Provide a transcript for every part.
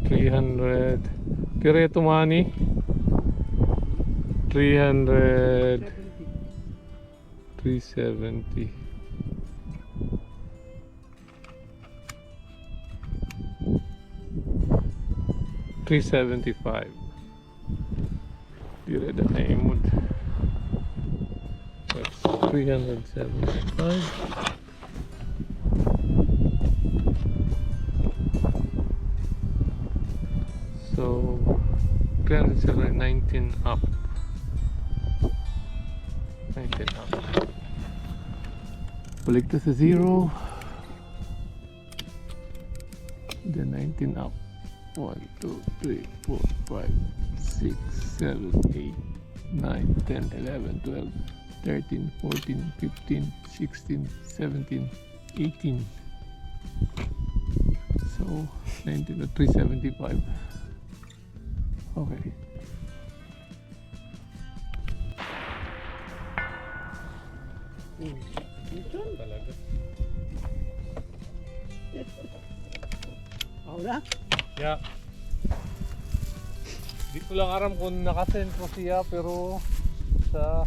300. Kireto money. 300. 370. $375. Dire the name. That's 375. So 319 up. 19 up. Balik to sa 0. Then 19 up. 1, 2, 3, 4, 5, 6, 7, 8, 9, 10, 11, 12, 13, 14, 15, 16, 17, 18. So 19 to 375. Okay. Talaga. Ako na? Yeah. Di ko lang aram kung nakasentro siya pero sa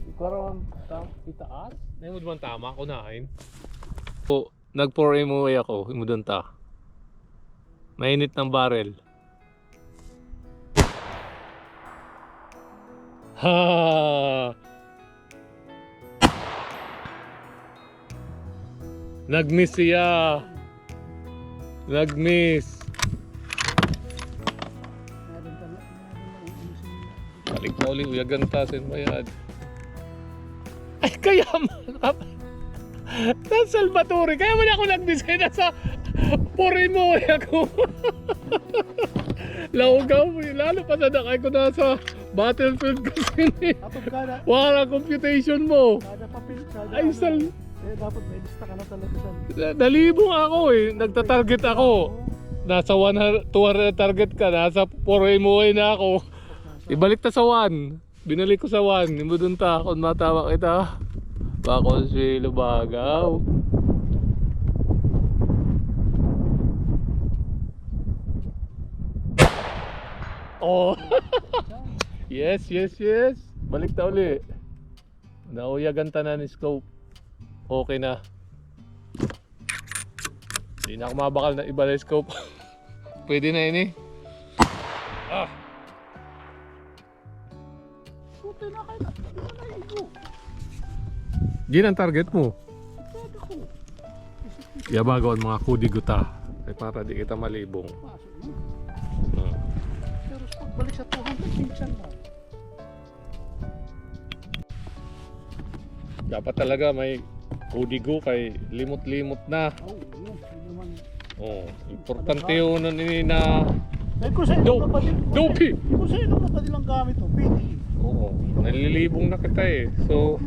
ikaroon itaas. Nahimod man tama kunain. So, nag-4 MOA ako, imudon ta. Mainit ng barrel. Ha! Nag-miss siya. Nag-miss. Balik na uli, uyagan tasin mayad. Ay, kaya man. Nasa Salvatore, kaya man ako nag-miss kaya nasa Puri mo ako. Laugaw mo, lalo pa na nakay ko nasa Battlefield kasi wala computation mo. Kada papel, kada Ay, dapat may lista ka na talaga. Nalibong ako eh, nagta-target ako. Nasa 100, 200 target ka, nasa 4 MOA na ako. Ibalik ta sa 1. Binalik ko sa 1. Hindi doon ta, kung matawa kita. Bako si Lubagaw. Oh. Yes. Balik ta uli. Nauyagan ta na ni scope. Okay na. Hindi na ako mabakal na iba na scope. Pwede na ini. Ah. Puti na kayo. Hindi mo naigo. Gin ang target mo. Pwede ko. Yabago ang mga kudiguta. Ay para di kita malibong. Pasok mo. Pero pagbalik sa 200, minsan na. Dapat talaga may kudigo kay limot-limot na. Oo, yun. Yun naman. Oh, importante yun ini na Eh kung sa ino ka pa din. Dopey! Kung sa ino ka pa din lang gamit mo, pwede. Oo, nalilibong na kita eh. So,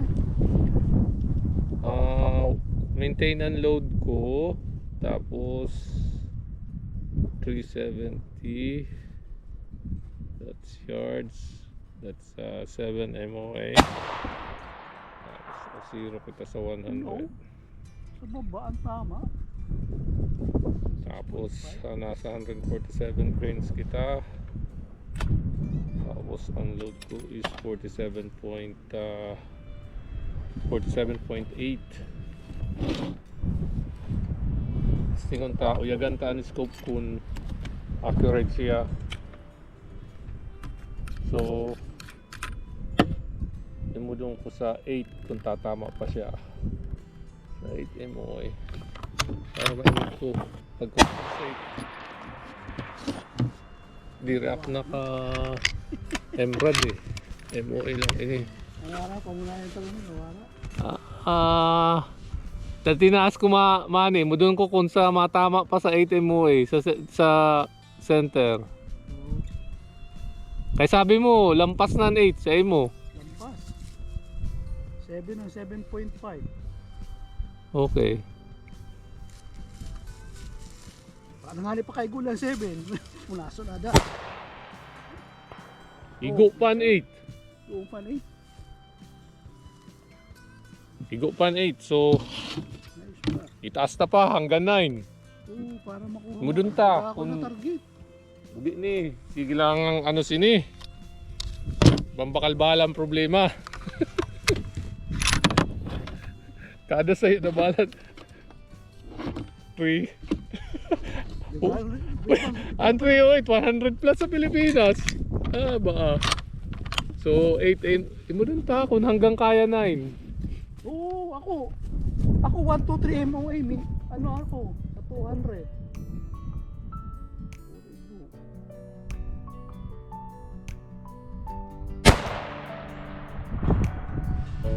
maintain and load ko. Tapos, 370. That's yards. That's 7 MOA. Tapos, 0 kita sa 100. Sa baba ang tama. Tapos, nasa 147 cranes kita. Tapos ang load ko is 47.8. Tingon ta, uyagan ta ni scope kun accurate siya. So, imudong ko sa 8 kung tatama pa siya. Sa 8 MOA. Para mainit ko pag-compensate. Di rap naka Embrad eh. MOA lang ini. Nawara pa muna yung tanong mo, nawara. Tinaas ko mani mo doon ko kung sa matama pa sa 8 MOA sa center. Kaya sabi mo lampas na ng 8 sa mo. Lampas. 7 o 7.5. Okay. Paano nga pa kay Gulang 7? Punaso na da. Igo pan 8. Upan eh. Igo pan 8. So Nice pa. itaas na pa hanggang 9. Oo, para makuha. Mudunta, Wala ako na target. Hindi ni. Sige lang ang ano sini. Bambakal-bala ang problema. Kada sa'yo na balat. 3. Diba? Ang 308, 100 plus sa Pilipinas. Ah, ba. So, 8 mo dun ta kung hanggang kaya 9. Oo, ako 1, 2, 3 MOA. Ano ako? Sa 200.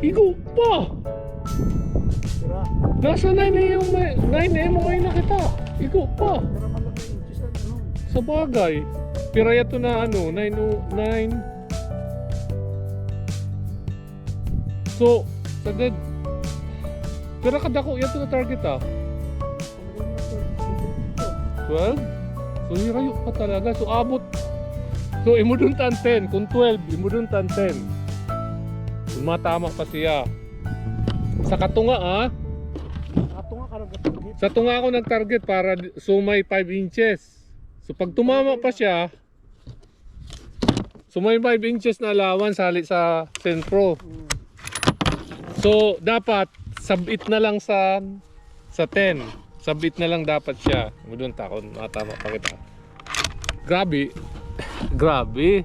Igo pa! Tira. Nasa 9 yung 9 MOA na kita. Igo pa! Tira man lang na inches na ano. Sa bagay. Piraya to na ano, 909. So, sa dead. Pero kadako, yan to na target ah. 12? So, hirayo pa talaga. So, abot. So, imudun tan 10. Kung 12, imudun tan 10. Kung matama pa siya. Sa katunga ah. Ato nga karang target. Sa tunga ako nag-target para sumay 5 inches. So, pag tumama pa siya, sumay 5 inches na allowance hali sa sentro. So, dapat sabit na lang sa 10. Sabit na lang dapat siya. Mudun ta kung matama pa kita. Grabe. Grabe.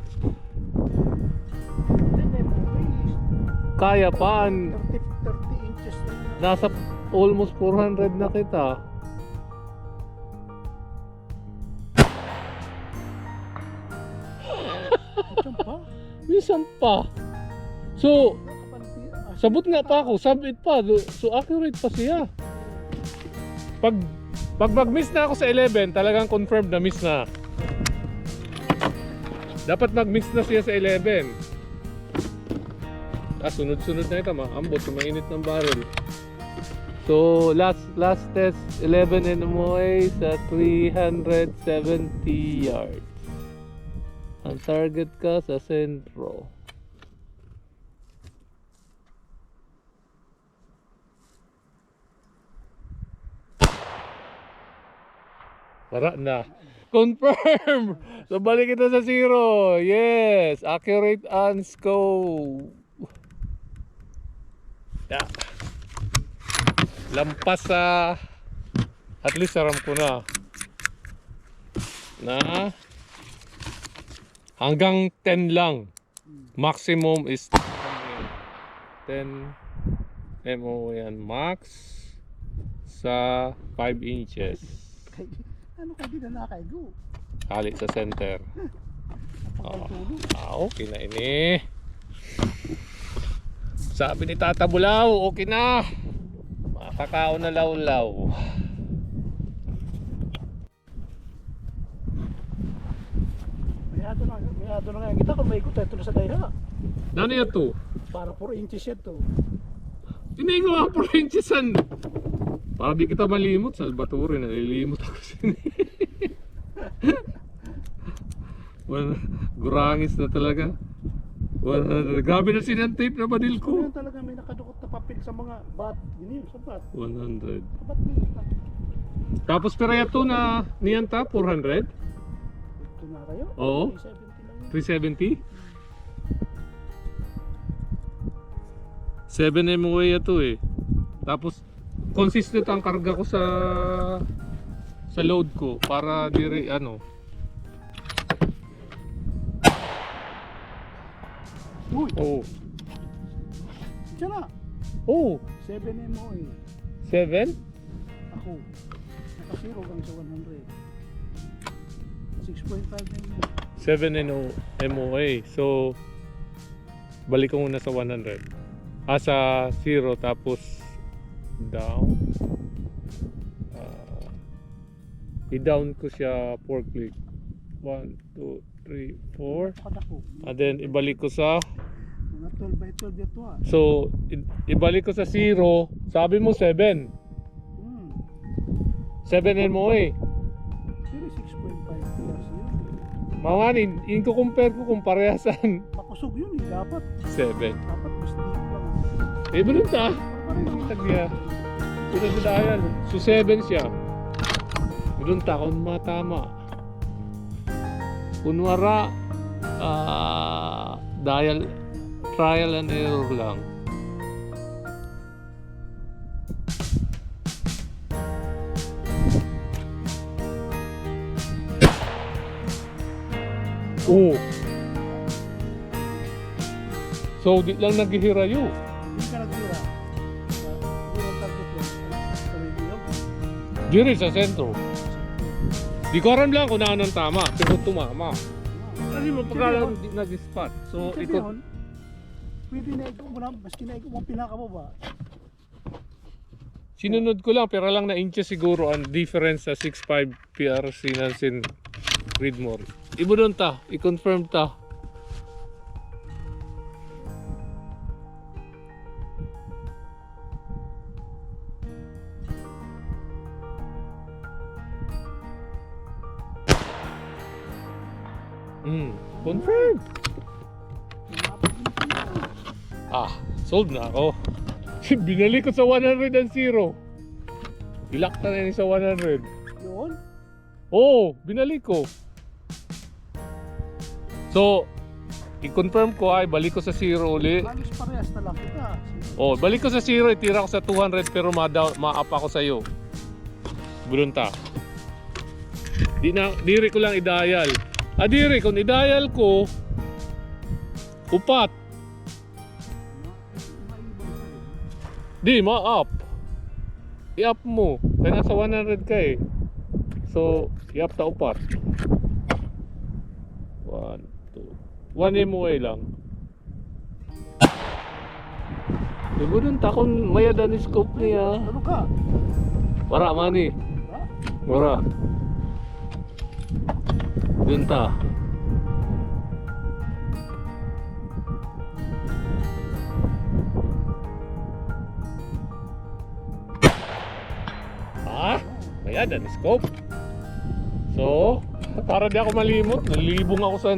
Kaya pa. 30 inches na yun. Nasa almost 400 na kita. Ito pa? Minsan pa. So, Nakapanti- ah, sabot nga pa ako. Sabit pa. So, accurate pa siya. Pag mag-miss na ako sa 11, talagang confirmed na miss na. Dapat mag-miss na siya sa 11. Sunod-sunod na ito, maambot, mainit ng barrel. So, last test, 11 NMOA sa 370 yards. Ang target ka sa sentro. Para na. Confirm! So, balik kita sa 0. Yes! Accurate and scope. Yeah. Lampas sa... At least aram ko na. Hanggang 10 lang. Maximum is 10 MO yan. Max sa 5 inches. Ano ka di na nakaigo? Hali sa center. Pagkatulog. Okay na ini. Sabi ni Tata Bulaw, okay na. Makakao na lawlaw. Mayado na nga kita kung may ikot ito na sa dayha. Nani ito? Para 4 inches yan to. Tinigo ang provinciasan. Para di kita malimot, Salvatore, nalilimot ako sini. Gurangis na talaga. 100. Grabe na sinantape na badil ko. Kung talaga may nakadukot na papel sa mga bat. Yun yun, sa bat. 100. Bat nila. Tapos piraya to na niyan ta, 400? Ito na kayo? Oo. 370 lang yun. 370? 7 MOA ito eh. Tapos consistent ang karga ko sa load ko para dire ano. Uy! Oh. Diyan na! Oh, 7 MOA. 7? Ako. Nakasiro hanggang sa 100. 6.5 MOA. 7 MOA. So balik ko muna sa 100. Sa 0 tapos down. I-down ko siya 4 click. 1, 2, 3, 4. Kadako. And then ibalik ko sa Mga 12 by 12 dito ah. so ibalik ko sa 0. Sabi mo 7. 7 MOA. Pero 6.5 plus yun. Mawanin, ko compare ko kung parehasan. Makusog yun eh. Dapat 7. mas deep lang. Eh, balon ta. Tag niya. Sunod na yan. So 7 siya. Doon ta kung matama. Kunwara, trial and error lang. Oh. So, di lang naghihirayo. Hindi ka nagtira. Hindi ang target yun. Sa radio. Diri sa sentro. Di ko alam lang kung anong tama, pero tumama. Kasi mo pagkalang di nag-spot. So, Sabi ito, yun, pwede na ikaw mo na, maski na ikaw mo pinakababa. sinunod ko lang, pero lang na inches siguro ang difference sa 6.5 PRC Nansen Creedmoor. Ibo doon ta, i-confirm ta. Confirmed. Sold na ako. Binalik ko sa 100 and 0. Ilak na yun sa 100. Yun? Oo, binalik ko. So, i-confirm ko ay balik ko sa 0 uli. Halos parehas na lang kita. Oh, balik ko sa 0, itira ko sa 200 pero ma-up ako sa iyo. Bulunta. Diri ko lang i-dial. Diri kung i-dial ko upat. Di ma-up. I-up mo. Kaya nasa 100 ka eh. So, i-up ta upat. 1, 2. 1 MOA lang. Diba dun takon mayada ni scope niya. Ano ka? Wara mani. Ha? Wara. Dun ta. Mayada ni scope. So, para di ako malimot, nalibong ako sa